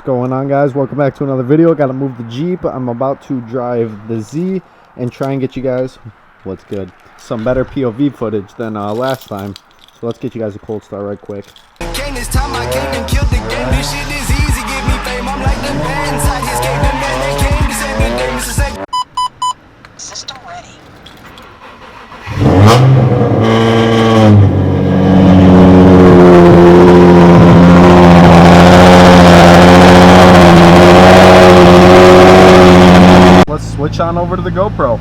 going on, guys? Welcome back to another video. Got to move the Jeep. I'm about to drive the Z and try and get you guys what's good, some better POV footage than last time. So let's get you guys a cold start right quick. This time I came and killed the game. This shit is easy, give me fame. I'm like the man inside his game. The man they came to save the day. Mr. Sec. System ready. Let's switch on over to the GoPro.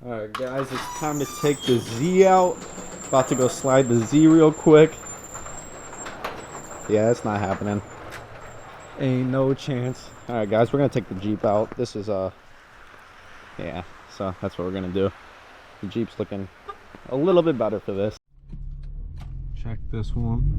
Alright guys, it's time to take the Z out. About to go slide the Z real quick. Yeah, that's not happening. Ain't no chance. Alright guys, we're gonna take the Jeep out. This is yeah, so that's what we're gonna do. The Jeep's looking a little bit better for this. Check this one.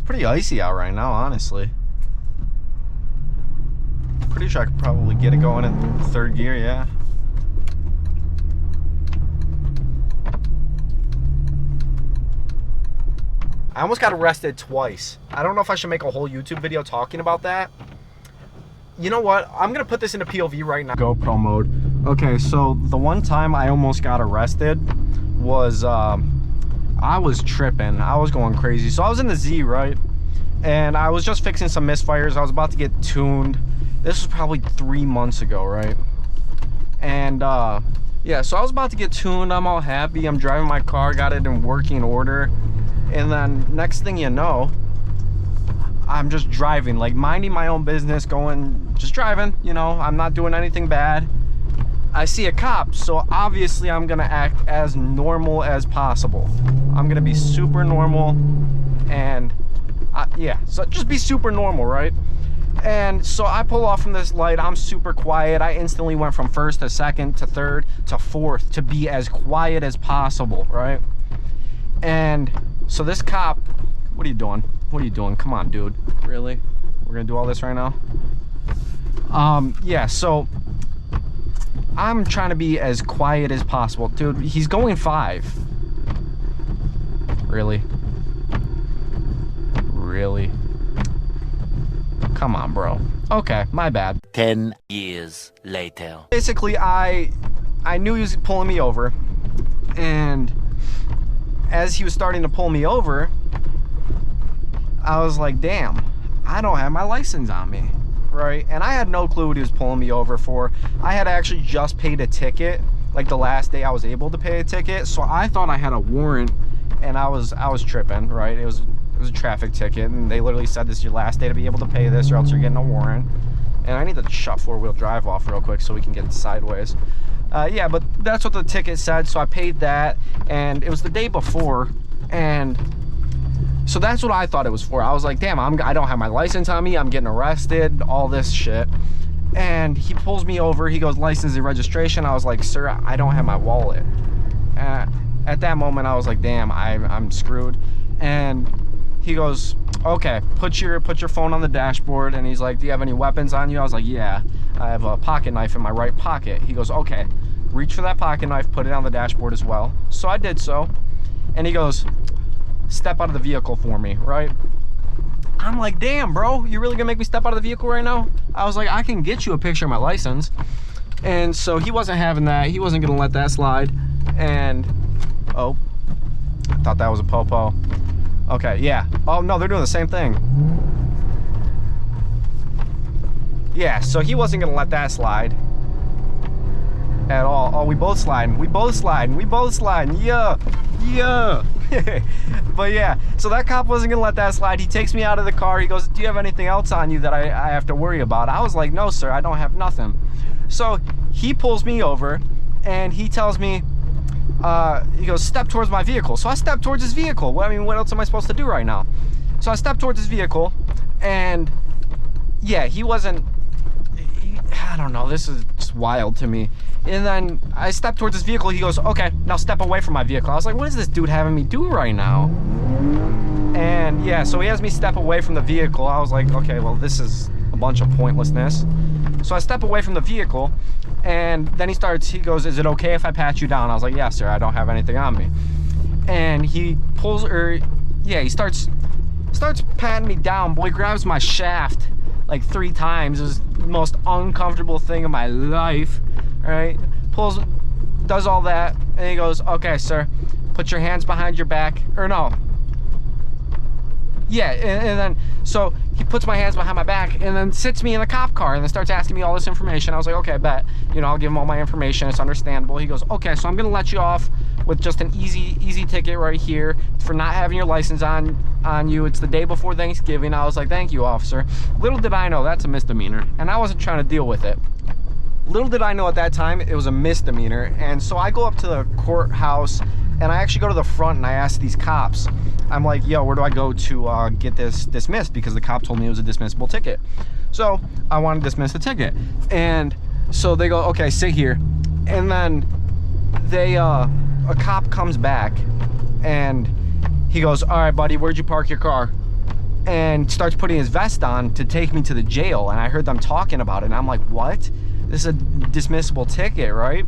pretty icy out right now, honestly. Pretty sure I could probably get it going in third gear, yeah. I almost got arrested twice. I don't know if I should make a whole YouTube video talking about that. You know what? I'm gonna put this into POV right now. GoPro mode. Okay, so the one time I almost got arrested was, I was tripping. I was going crazy. So I was in the Z, right? And I was just fixing some misfires. I was about to get tuned. This was probably 3 months ago, right? And, yeah, so I was about to get tuned. I'm all happy. I'm driving my car, got it in working order. And then next thing you know, I'm just driving, like minding my own business, just driving, you know, I'm not doing anything bad. I see a cop, so obviously I'm gonna act as normal as possible. I'm gonna be super normal, and yeah, so just be super normal, right? And so I pull off from this light. I'm super quiet. I instantly went from first to second to third to fourth to be as quiet as possible, right? And so this cop, what are you doing? What are you doing? Come on, dude. Really? We're gonna do all this right now? Yeah, so I'm trying to be as quiet as possible. Dude, he's going 5. Really? Really? Come on, bro. Okay, my bad. 10 years later. Basically, I knew he was pulling me over, and as he was starting to pull me over, I was like, damn, I don't have my license on me, right? And I had no clue what he was pulling me over for. I had actually just paid a ticket, like the last day I was able to pay a ticket, so I thought I had a warrant, and I was tripping, right? It was a traffic ticket, and they literally said this is your last day to be able to pay this, or else you're getting a warrant. And I need to shut four-wheel drive off real quick so we can get sideways. Yeah, but that's what the ticket said, so I paid that, and it was the day before, and so that's what I thought it was for. I was like, damn, I don't have my license on me, I'm getting arrested, all this shit. And he pulls me over, he goes, license and registration. I was like, sir, I don't have my wallet. At that moment, I was like, damn, I'm screwed. And he goes, okay, put your phone on the dashboard. And he's like, do you have any weapons on you? I was like, yeah, I have a pocket knife in my right pocket. He goes, okay, reach for that pocket knife, put it on the dashboard as well. So I did so. And he goes, step out of the vehicle for me, right? I'm like, damn, bro, you really gonna make me step out of the vehicle right now? I was like, I can get you a picture of my license. And so he wasn't having that. He wasn't gonna let that slide. And, oh, I thought that was a popo. Okay, yeah. Oh, no, they're doing the same thing. Yeah, so he wasn't gonna let that slide at all. Oh, we both sliding. We both sliding. We both sliding. Yeah. Yeah. But yeah, so that cop wasn't gonna let that slide. He takes me out of the car. He goes, do you have anything else on you that I have to worry about? I was like, no, sir, I don't have nothing. So he pulls me over and he tells me, he goes, step towards my vehicle. So I step towards his vehicle. Well, I mean, what else am I supposed to do right now? So I step towards his vehicle, and yeah, he wasn't, I don't know, this is just wild to me. And then I step towards his vehicle. He goes, okay, now step away from my vehicle. I was like, what is this dude having me do right now? And yeah, so he has me step away from the vehicle. I was like, okay, well, this is a bunch of pointlessness. So I step away from the vehicle, and then he goes, is it okay if I pat you down? I was like, yeah, sir, I don't have anything on me. And he pulls, he starts patting me down. Boy grabs my shaft like 3 times. It was the most uncomfortable thing of my life, right? Does all that, and he goes, okay, sir, put your hands behind your back, or no. Yeah, and then, so he puts my hands behind my back and then sits me in the cop car and then starts asking me all this information. I was like, okay, bet. You know, I'll give him all my information. It's understandable. He goes, okay, so I'm going to let you off with just an easy ticket right here for not having your license on you. It's the day before Thanksgiving. I was like, thank you, officer. Little did I know that's a misdemeanor, and I wasn't trying to deal with it. Little did I know at that time it was a misdemeanor. And so I go up to the courthouse, and I actually go to the front and I ask these cops, I'm like, yo, where do I go to get this dismissed? Because the cop told me it was a dismissible ticket. So I want to dismiss the ticket. And so they go, okay, sit here. And then a cop comes back and he goes, all right, buddy, where'd you park your car? and starts putting his vest on to take me to the jail. And I heard them talking about it, and I'm like, what? This is a dismissible ticket, right?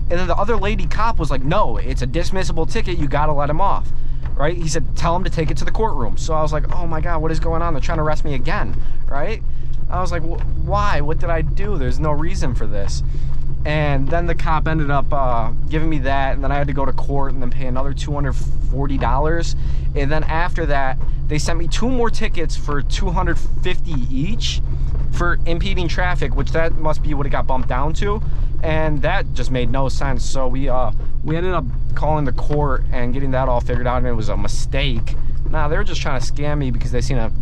And then the other lady cop was like, no, it's a dismissible ticket, you gotta let him off, right? He said, tell him to take it to the courtroom. So I was like, oh my God, what is going on? They're trying to arrest me again, right? I was like, why? What did I do? There's no reason for this. And then the cop ended up giving me that, and then I had to go to court and then pay another $240. And then after that, they sent me 2 more tickets for $250 each for impeding traffic, which that must be what it got bumped down to. And that just made no sense. So we ended up calling the court and getting that all figured out, and it was a mistake. Nah, they were just trying to scam me because they seen a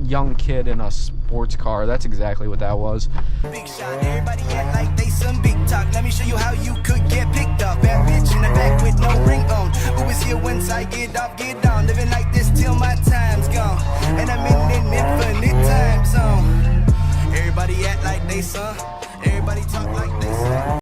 young kid in a sports car. That's exactly what that was. Big shot, everybody act like they some big talk. Let me show you how you could get picked up. Bad bitch in the back with no ring on. Who is here once I get off, get off.